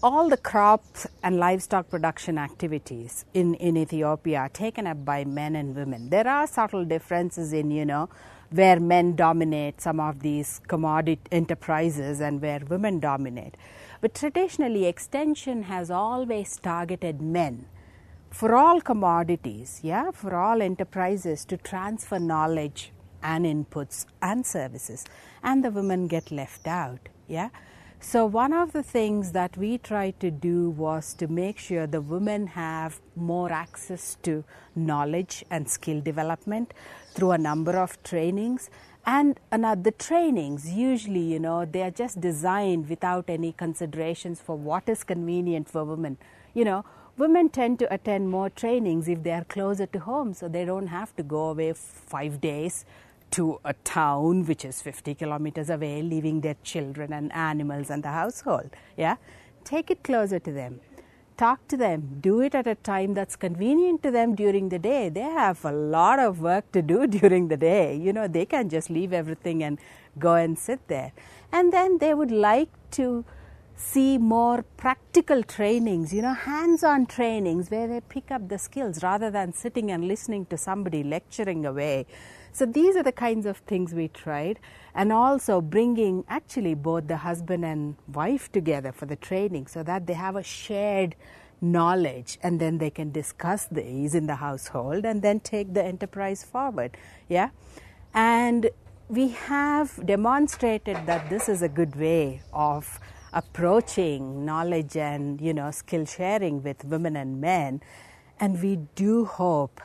all the crops and livestock production activities in Ethiopia are taken up by men and women. There are subtle differences in, where men dominate some of these commodity enterprises and where women dominate. But traditionally, extension has always targeted men for all commodities, for all enterprises to transfer knowledge and inputs and services, and the women get left out, So one of the things that we tried to do was to make sure the women have more access to knowledge and skill development through a number of trainings. And the trainings usually, they are just designed without any considerations for what is convenient for women. Women tend to attend more trainings if they are closer to home, so they don't have to go away 5 days to a town which is 50 kilometers away, leaving their children and animals and the household. Take it closer to them. Talk to them. Do it at a time that's convenient to them during the day. They have a lot of work to do during the day. They can just leave everything and go and sit there. And then they would like to see more practical trainings, hands-on trainings where they pick up the skills rather than sitting and listening to somebody lecturing away. So these are the kinds of things we tried, and also bringing actually both the husband and wife together for the training so that they have a shared knowledge and then they can discuss these in the household and then take the enterprise forward. And we have demonstrated that this is a good way of approaching knowledge and, skill sharing with women and men. And we do hope,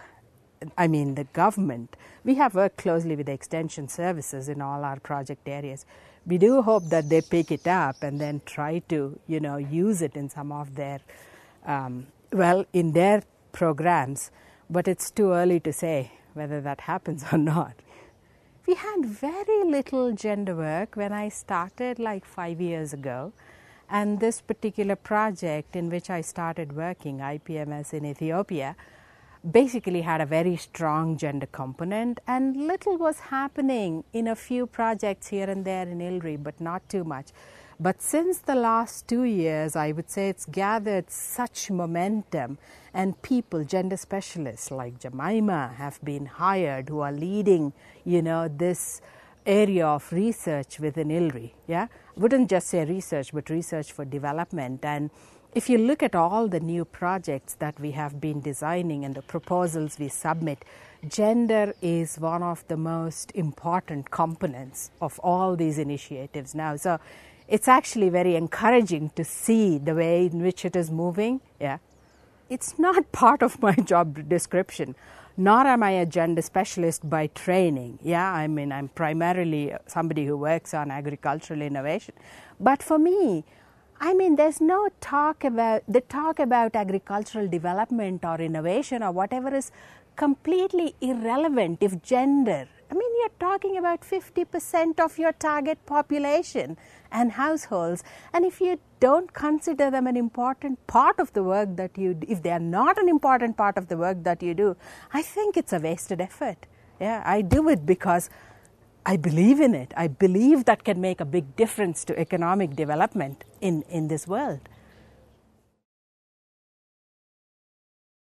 the government, we have worked closely with the extension services in all our project areas. We do hope that they pick it up and then try to, use it in some of their, in their programs. But it's too early to say whether that happens or not. We had very little gender work when I started like 5 years ago. And this particular project in which I started working, IPMS in Ethiopia, basically had a very strong gender component, and little was happening in a few projects here and there in ILRI, but not too much. But since the last 2 years, I would say it's gathered such momentum, and people, gender specialists like Jemima, have been hired who are leading, this area of research within ILRI. I wouldn't just say research, but research for development. And if you look at all the new projects that we have been designing and the proposals we submit, gender is one of the most important components of all these initiatives now. So it's actually very encouraging to see the way in which it is moving. It's not part of my job description, nor am I a gender specialist by training. I'm primarily somebody who works on agricultural innovation. But for me, there's no talk about agricultural development or innovation or whatever is completely irrelevant if gender, you're talking about 50% of your target population and households. And if you don't consider them an important part of the work that you do, if they are not an important part of the work that you do, I think it's a wasted effort. I do it because I believe in it. I believe that can make a big difference to economic development in this world.